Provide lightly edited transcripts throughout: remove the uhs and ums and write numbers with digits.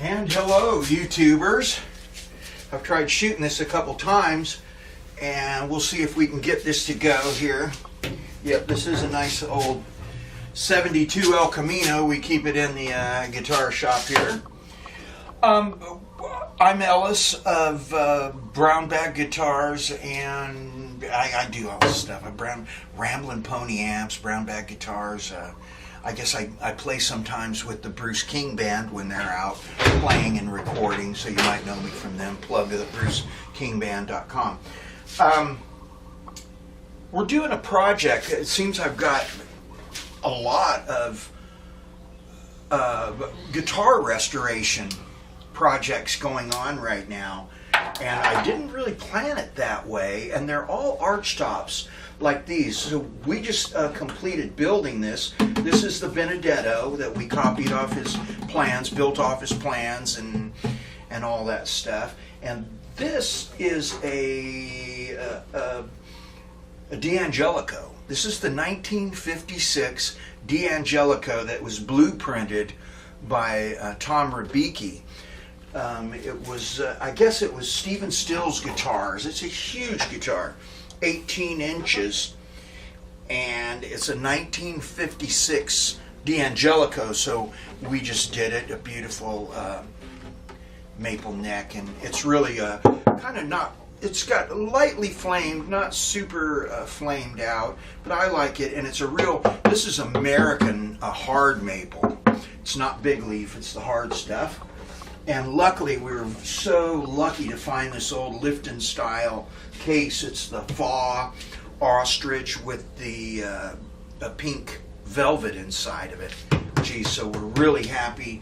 And hello, YouTubers. I've tried shooting this a couple times, and we'll see if we can get this to go here. Yep, this is a nice old 72 El Camino. We keep it in the guitar shop here. I'm Ellis of Brown Bag Guitars, and I do all this stuff. I'm Ramblin' Pony amps, Brown Bag Guitars. I guess I play sometimes with the Bruce King Band when they're out playing and recording, so you might know me from them. Plug the BruceKingBand.com. We're doing a project. It seems I've got a lot of guitar restoration projects going on right now, and I didn't really plan it that way, and they're all archtops like these. So we just completed building this. This is the Benedetto that we copied off his plans, built off his plans, and all that stuff. And this is a D'Angelico. This is the 1956 D'Angelico that was blueprinted by Tom Rabicki. It was, I guess it was Stephen Still's guitars. It's a huge guitar, 18 inches, and it's a 1956 D'Angelico, so we just did it, a beautiful maple neck, and it's really kind of not, it's got lightly flamed, not super flamed out, but I like it, and it's a real, this is American hard maple. It's not big leaf, it's the hard stuff. And luckily, we were so lucky to find this old Lifton style case. It's the Faw ostrich with the pink velvet inside of it. Geez, so we're really happy.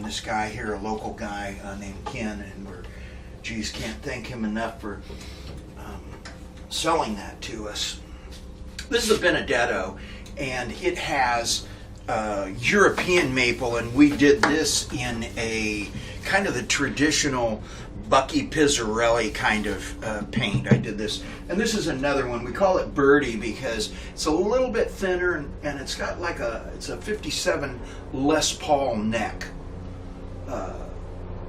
This guy here, a local guy named Ken, and can't thank him enough for selling that to us. This is a Benedetto, and it has European maple, and we did this in a kind of the traditional Bucky Pizzarelli kind of paint. I did this, and this is another one. We call it Birdie because it's a little bit thinner, and it's got like it's a 57 Les Paul neck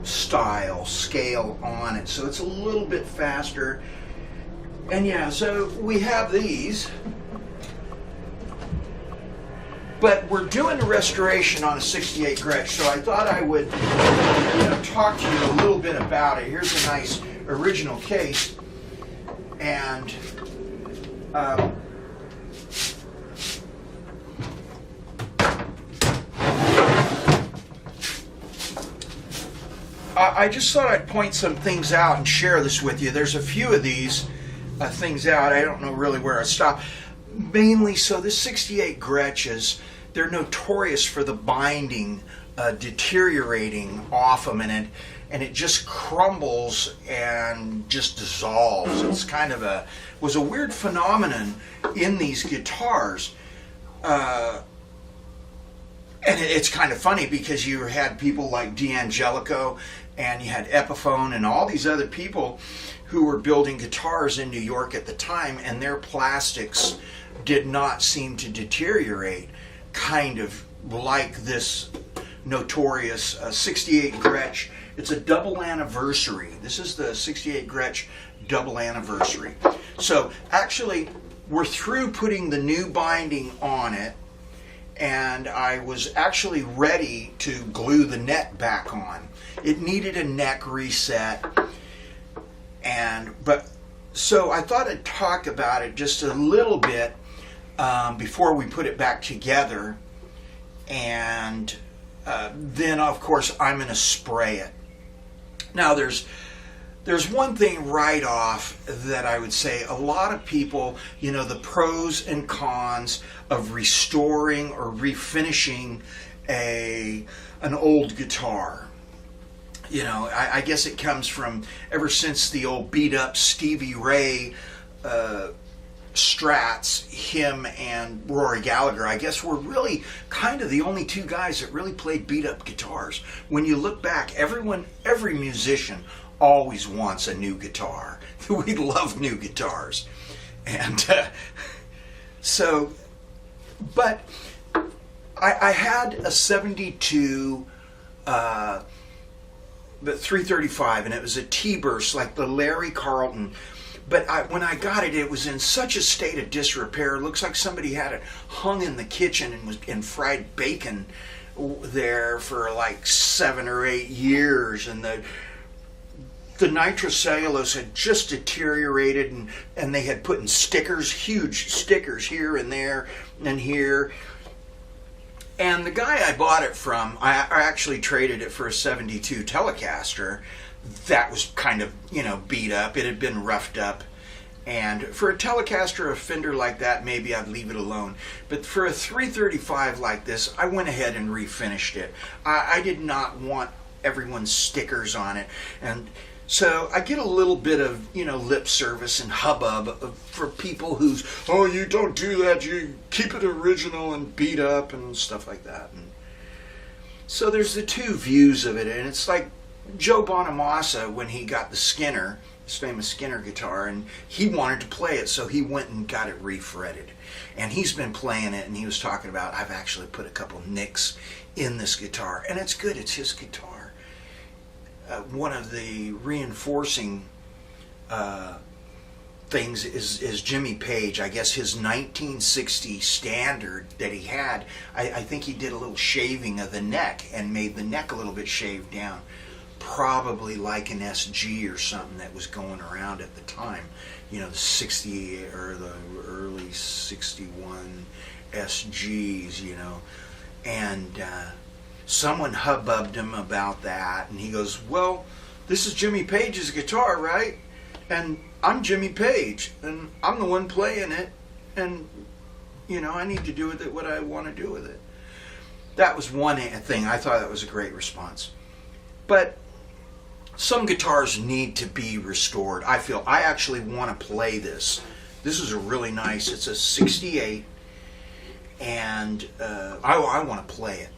scale on it, so it's a little bit faster. And yeah, so we have these. But we're doing a restoration on a 68 Gretsch, so I thought I would talk to you a little bit about it. Here's a nice original case, and I just thought I'd point some things out and share this with you. There's a few of these things out. I don't know really where I stop. Mainly, so this 68 Gretches, they're notorious for the binding deteriorating off them, and it just crumbles and just dissolves. It's kind of was a weird phenomenon in these guitars. And it's kind of funny because you had people like D'Angelico, and you had Epiphone, and all these other people who were building guitars in New York at the time, and their plastics did not seem to deteriorate, kind of like this notorious 68 Gretsch. It's a double anniversary. This is the 68 Gretsch double anniversary. So actually, we're through putting the new binding on it, and I was actually ready to glue the neck back on. It needed a neck reset, so I thought I'd talk about it just a little bit before we put it back together, and then of course I'm going to spray it. Now there's one thing right off that I would say. A lot of people, the pros and cons of restoring or refinishing an old guitar. I guess it comes from ever since the old beat up Stevie Ray Strats, him and Rory Gallagher, I guess, were really kind of the only two guys that really played beat up guitars. When you look back, every musician always wants a new guitar. We love new guitars. And but I had a 72 but 335, and it was a T-burst like the Larry Carlton. But when I got it, it was in such a state of disrepair. It looks like somebody had it hung in the kitchen and fried bacon there for like 7 or 8 years, and the nitrocellulose had just deteriorated, and they had put in stickers, huge stickers here and there and here. And the guy I bought it from, I actually traded it for a 72 Telecaster that was kind of, beat up. It had been roughed up. And for a Telecaster, a Fender like that, maybe I'd leave it alone. But for a 335 like this, I went ahead and refinished it. I did not want everyone's stickers on it. And so I get a little bit of, lip service and hubbub for people who's, oh, you don't do that, you keep it original and beat up and stuff like that. And so there's the two views of it, and it's like Joe Bonamassa when he got the Skinner, his famous Skinner guitar, and he wanted to play it, so he went and got it refretted. And he's been playing it, and he was talking about, I've actually put a couple nicks in this guitar, and it's good, it's his guitar. One of the reinforcing things is Jimmy Page. I guess his 1960 Standard that he had, I think he did a little shaving of the neck and made the neck a little bit shaved down. Probably like an SG or something that was going around at the time. The 60 or the early 61 SGs, And someone hubbubbed him about that, and he goes, well, this is Jimmy Page's guitar, right? And I'm Jimmy Page, and I'm the one playing it, and, I need to do with it what I want to do with it. That was one thing. I thought that was a great response. But some guitars need to be restored. I feel I actually want to play this. This is a really nice, it's a 68, and I want to play it.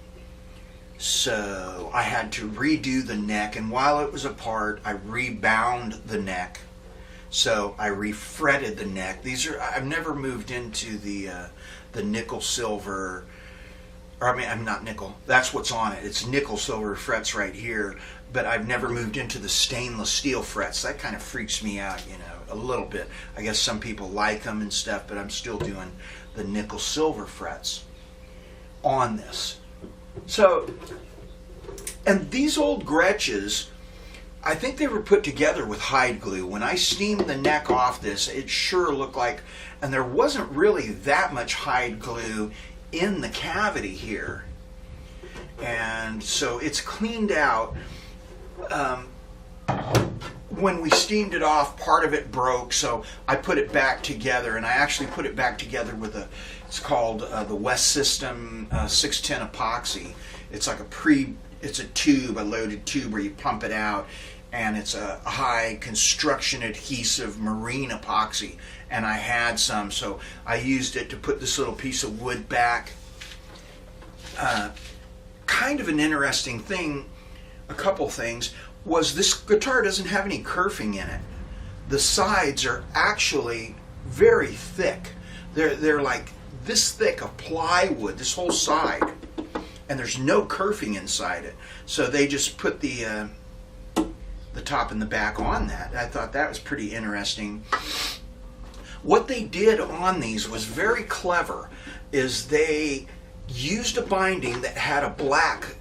So I had to redo the neck, and while it was apart, I rebound the neck. So I refretted the neck. I've never moved into the nickel silver, I'm not nickel. That's what's on it. It's nickel silver frets right here, but I've never moved into the stainless steel frets. That kind of freaks me out, a little bit. I guess some people like them and stuff, but I'm still doing the nickel silver frets on this. So, and these old Gretsches, I think they were put together with hide glue. When I steamed the neck off this, it sure looked like, and there wasn't really that much hide glue in the cavity here. And so it's cleaned out. When we steamed it off, part of it broke, so I put it back together, and I actually put it back together with it's called the West System 610 epoxy. It's like it's a tube, a loaded tube where you pump it out, and it's a high construction adhesive marine epoxy, and I had some, so I used it to put this little piece of wood back. Kind of an interesting thing, a couple things, was this guitar doesn't have any kerfing in it. The sides are actually very thick. They're like this thick of plywood, this whole side, and there's no kerfing inside it. So they just put the top and the back on that. I thought that was pretty interesting. What they did on these was very clever, is they used a binding that had a black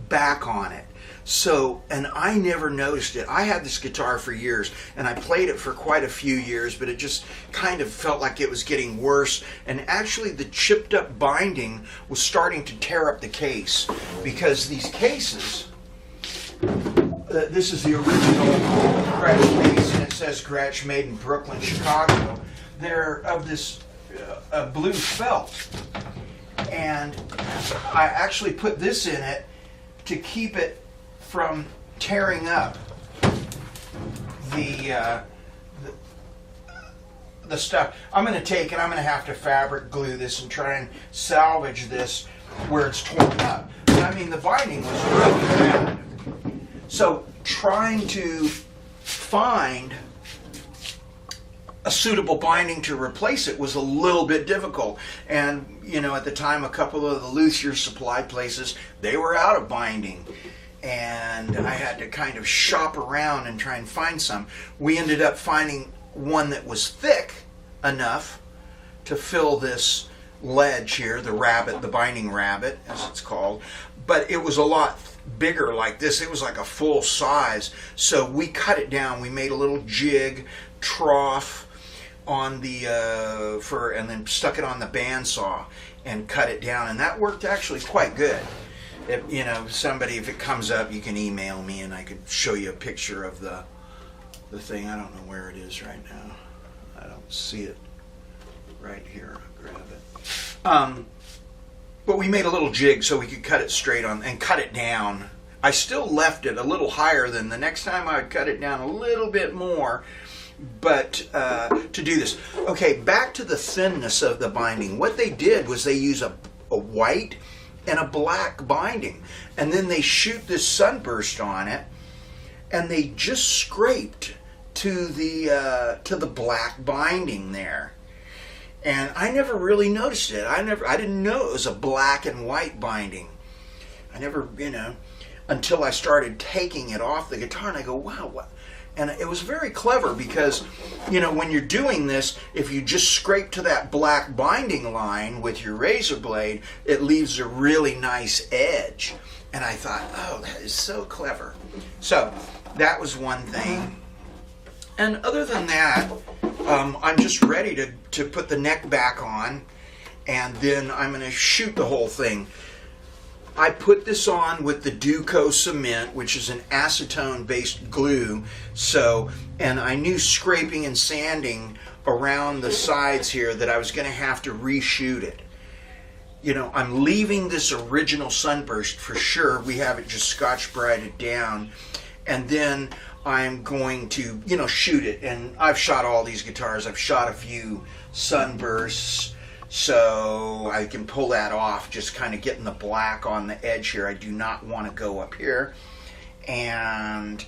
back on it. So, and I never noticed it. I had this guitar for years, and I played it for quite a few years, but it just kind of felt like it was getting worse. And actually, the chipped up binding was starting to tear up the case, because these cases, this is the original Gretsch case, and it says Gretsch, made in Brooklyn, Chicago. They're of this blue felt, and I actually put this in it to keep it from tearing up the stuff. I'm going to take it, I'm going to have to fabric glue this and try and salvage this where it's torn up. But I mean, the binding was really bad. So trying to find a suitable binding to replace it was a little bit difficult. And, at the time, a couple of the luthier supply places, they were out of binding. and I had to kind of shop around and try and find some. We ended up finding one that was thick enough to fill this ledge here, the rabbet, the binding rabbet, as it's called, but it was a lot bigger like this. It was like a full size, so we cut it down. We made a little jig trough on the and then stuck it on the bandsaw and cut it down, and that worked actually quite good. If, you know, somebody, if it comes up, you can email me and I could show you a picture of the thing. I don't know where it is right now. I don't see it right here. I'll grab it. But we made a little jig so we could cut it straight on and cut it down. I still left it a little higher than the next time. I would cut it down a little bit more, but to do this. Okay, back to the thinness of the binding. What they did was they use a white and a black binding, and then they shoot this sunburst on it, and they just scraped to the black binding there. And I never really noticed it. I didn't know it was a black and white binding. I never, you know, until I started taking it off the guitar, and I go, wow, what? And it was very clever because, you know, when you're doing this, if you just scrape to that black binding line with your razor blade, it leaves a really nice edge. And I thought, oh, that is so clever. So that was one thing. And other than that, I'm just ready to put the neck back on, and then I'm going to shoot the whole thing. I put this on with the Duco cement, which is an acetone-based glue. So, and I knew scraping and sanding around the sides here that I was going to have to reshoot it. You know, I'm leaving this original sunburst for sure. We have it just Scotch-Brighted down, and then I'm going to, you know, shoot it. And I've shot all these guitars. I've shot a few sunbursts, so I can pull that off, just kind of getting the black on the edge here. I do not want to go up here. And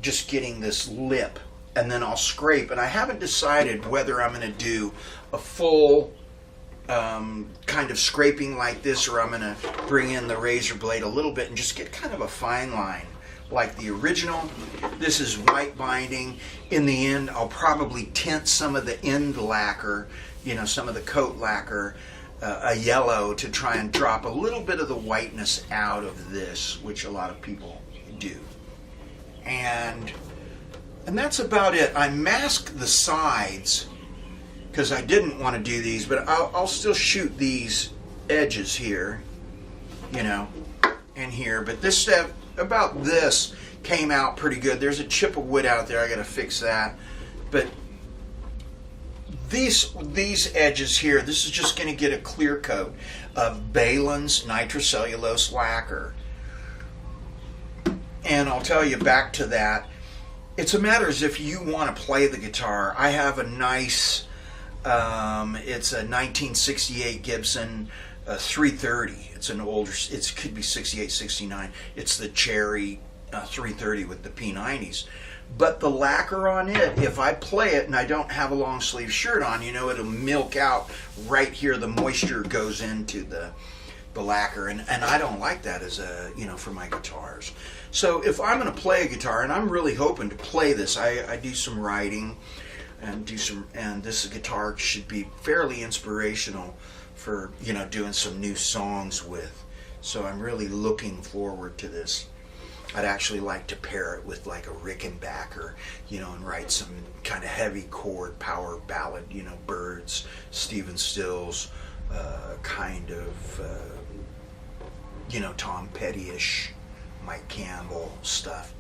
just getting this lip, and then I'll scrape. And I haven't decided whether I'm going to do a full kind of scraping like this, or I'm going to bring in the razor blade a little bit and just get kind of a fine line like the original. This is white binding. In the end, I'll probably tint some of the end lacquer, you know, some of the coat lacquer, a yellow, to try and drop a little bit of the whiteness out of this, which a lot of people do. And that's about it. I masked the sides because I didn't want to do these, but I'll still shoot these edges here, you know, and here. But this stuff, about this, came out pretty good. There's a chip of wood out there. I got to fix that. But these edges here, this is just going to get a clear coat of Behlen's nitrocellulose lacquer. And I'll tell you, back to that, it's a matter as if you want to play the guitar. I have a nice, it's a 1968 Gibson 330. It's an older, it could be 68, 69. It's the Cherry 330 with the P90s. But the lacquer on it, if I play it and I don't have a long sleeve shirt on, you know, it'll milk out right here. The moisture goes into the lacquer, and I don't like that as a, you know, for my guitars. So if I'm going to play a guitar, and I'm really hoping to play this, I do some writing and this guitar should be fairly inspirational for, you know, doing some new songs with. So I'm really looking forward to this. I'd actually like to pair it with like a Rickenbacker, you know, and write some kind of heavy chord power ballad, you know, Birds, Stephen Stills, kind of, you know, Tom Petty-ish, Mike Campbell stuff.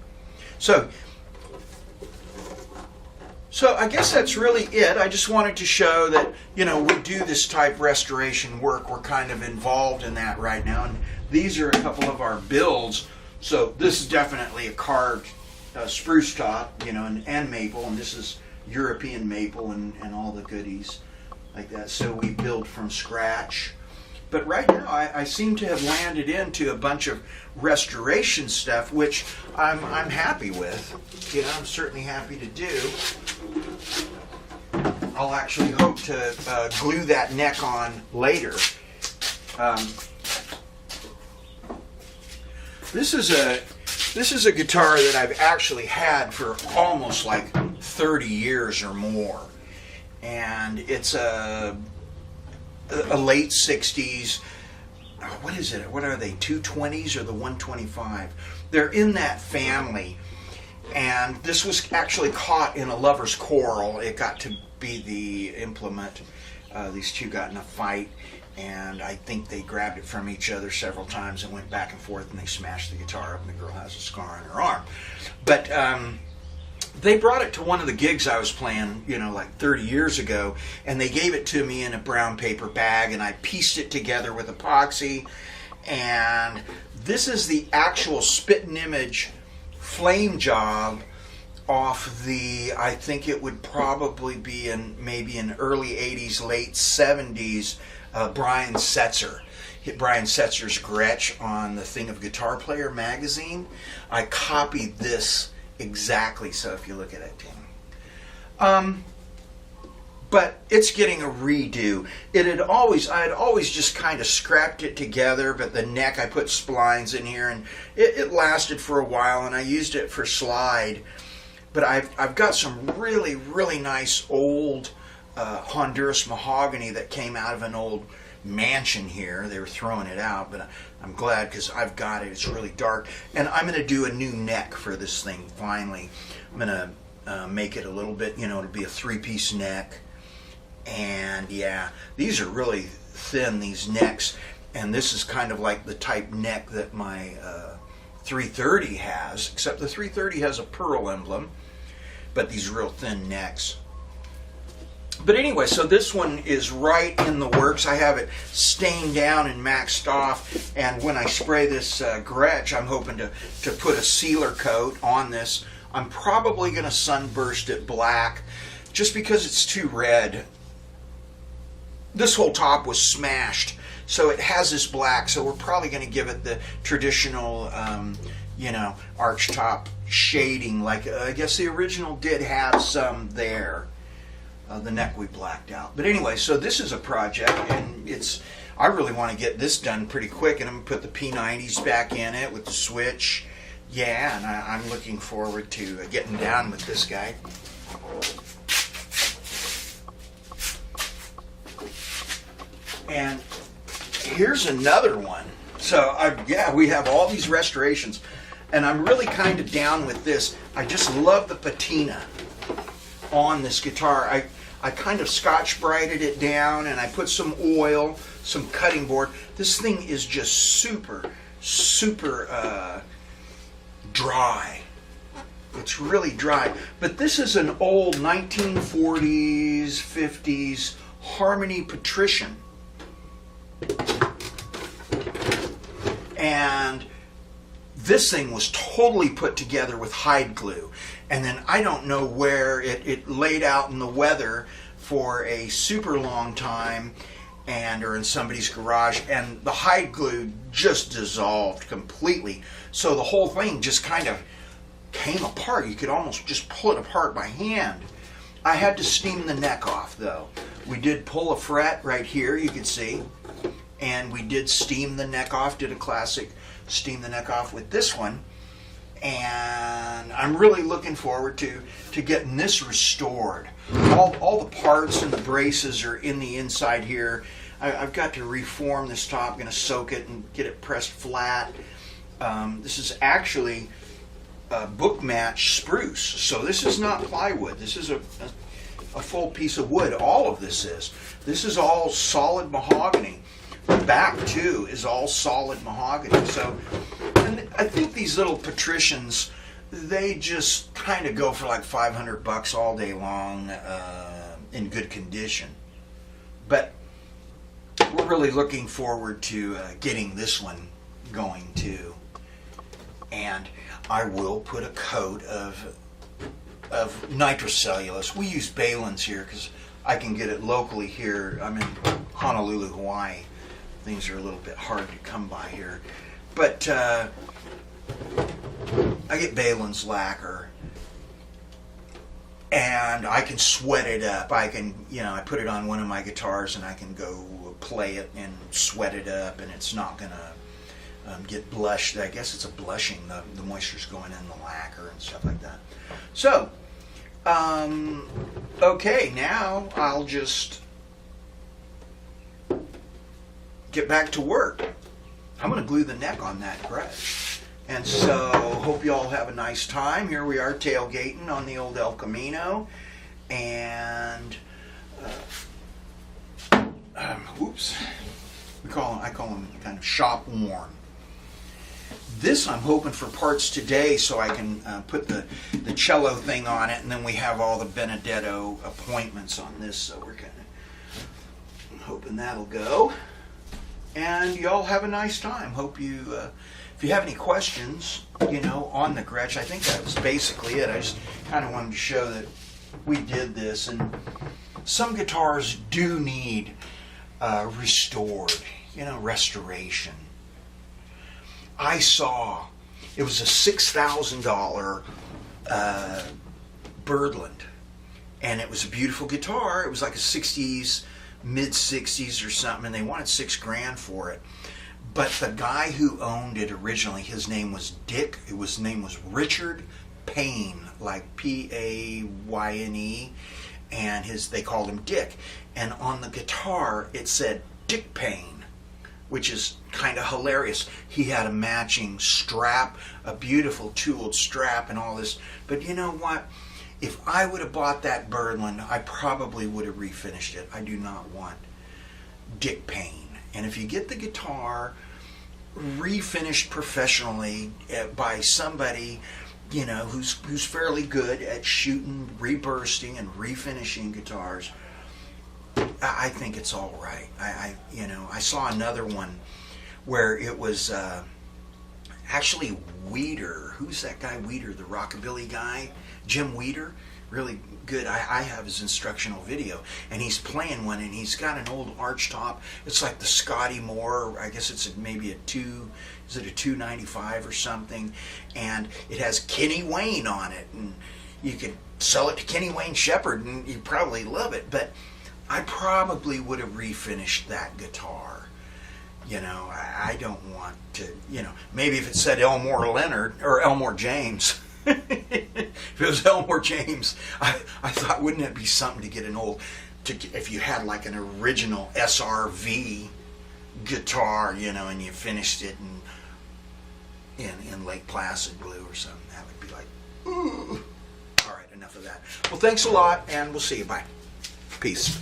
So I guess that's really it. I just wanted to show that, you know, we do this type restoration work. We're kind of involved in that right now. And these are a couple of our builds. So this is definitely a carved spruce top, you know, and maple. And this is European maple and all the goodies like that. So we build from scratch. But right now I seem to have landed into a bunch of restoration stuff, which I'm happy with. You know, I'm certainly happy to do. I'll actually hope to glue that neck on later. This is a guitar that I've actually had for almost like 30 years or more, and it's a late 60s. What is it? What are they? 220s or the 125? They're in that family, and this was actually caught in a lover's quarrel. It got to be the implement. These two got in a fight, and I think they grabbed it from each other several times and went back and forth, and they smashed the guitar up, and the girl has a scar on her arm. But they brought it to one of the gigs I was playing, like 30 years ago, and they gave it to me in a brown paper bag, and I pieced it together with epoxy. And this is the actual spit and image flame job off the, I think it would probably be maybe in early 80s, late 70s, Brian Setzer. Brian Setzer's Gretsch on the Thing of Guitar Player magazine. I copied this exactly, so if you look at it, but it's getting a redo. I had always just kind of scrapped it together, but the neck, I put splines in here, and it lasted for a while, and I used it for slide. But I've got some really, really nice old Honduras mahogany that came out of an old mansion here. They were throwing it out, but I'm glad because I've got it. It's really dark, and I'm going to do a new neck for this thing finally. I'm going to make it a little bit, it'll be a 3-piece neck. And yeah, these are really thin, these necks, and this is kind of like the type neck that my 330 has, except the 330 has a pearl emblem, but these real thin necks. But anyway, so this one is right in the works. I have it stained down and maxed off, and when I spray this Gretsch, I'm hoping to put a sealer coat on this. I'm probably going to sunburst it black, just because it's too red. This whole top was smashed, so it has this black, so we're probably going to give it the traditional, arch top shading, like I guess the original did have some there. The neck we blacked out. But anyway, so this is a project, and I really want to get this done pretty quick, and I'm going to put the P90s back in it with the switch. Yeah, and I'm looking forward to getting down with this guy. And here's another one. So, we have all these restorations, and I'm really kind of down with this. I just love the patina on this guitar. I kind of Scotch-Brighted it down, and I put some oil, some cutting board. This thing is just super, super dry. It's really dry. But this is an old 1940s, 50s Harmony Patrician. And this thing was totally put together with hide glue. And then I don't know where it laid out in the weather for a super long time, or in somebody's garage, and the hide glue just dissolved completely. So the whole thing just kind of came apart. You could almost just pull it apart by hand. I had to steam the neck off, though. We did pull a fret right here, you can see, and we did steam the neck off, did a classic steam the neck off with this one. And I'm really looking forward to getting this restored. All the parts and the braces are in the inside here. I've got to reform this top. I'm going to soak it and get it pressed flat. This is actually book match spruce, so this is not plywood. This is a full piece of wood. All of this is. This is all solid mahogany. The back too is all solid mahogany. So, and I think these little patricians, they just kind of go for like $500 all day long in good condition. But we're really looking forward to getting this one going too. And I will put a coat of nitrocellulose. We use Balin's here because I can get it locally here. I'm in Honolulu, Hawaii. Things are a little bit hard to come by here, but I get Balin's lacquer, and I can sweat it up. I can, I put it on one of my guitars, and I can go play it and sweat it up, and it's not gonna get blushed. I guess it's a blushing. The moisture's going in the lacquer and stuff like that. So, okay, now I'll just get back to work. I'm going to glue the neck on that Gretsch. And so, hope you all have a nice time. Here we are tailgating on the old El Camino. And, oops. I call them kind of shop worn. This I'm hoping for parts today so I can put the cello thing on it, and then we have all the Benedetto appointments on this, so we're kind of hoping that'll go. And y'all have a nice time. Hope you, if you have any questions, on the Gretsch, I think that was basically it. I just kind of wanted to show that we did this, and some guitars do need restored, restoration. I saw, it was a $6,000 Birdland, and it was a beautiful guitar. It was like a 60s, mid-60s or something, and they wanted $6,000 for it. But the guy who owned it originally, his name was Dick. His name was Richard Payne, like P-A-Y-N-E, and they called him Dick. And on the guitar, it said Dick Payne, which is kind of hilarious. He had a matching strap, a beautiful tooled strap and all this. But you know what? If I would have bought that Birdland, I probably would have refinished it. I do not want Dick Payne. And if you get the guitar refinished professionally by somebody, who's fairly good at shooting, rebursting, and refinishing guitars, I think it's all right. I saw another one where it was actually Weeder. Who's that guy Weeder? The rockabilly guy? Jim Weeder? Really good. I have his instructional video, and he's playing one, and he's got an old arch top. It's like the Scotty Moore. I guess it's maybe a 295 or something, and it has Kenny Wayne on it, and you could sell it to Kenny Wayne Shepherd, and you'd probably love it, but I probably would have refinished that guitar. I don't want to, maybe if it said Elmore Leonard or Elmore James. If it was Elmore James, I thought, wouldn't it be something to get if you had like an original SRV guitar, and you finished it in Lake Placid blue or something, that would be like, ooh. All right, enough of that. Well, thanks a lot, and we'll see you. Bye. Peace.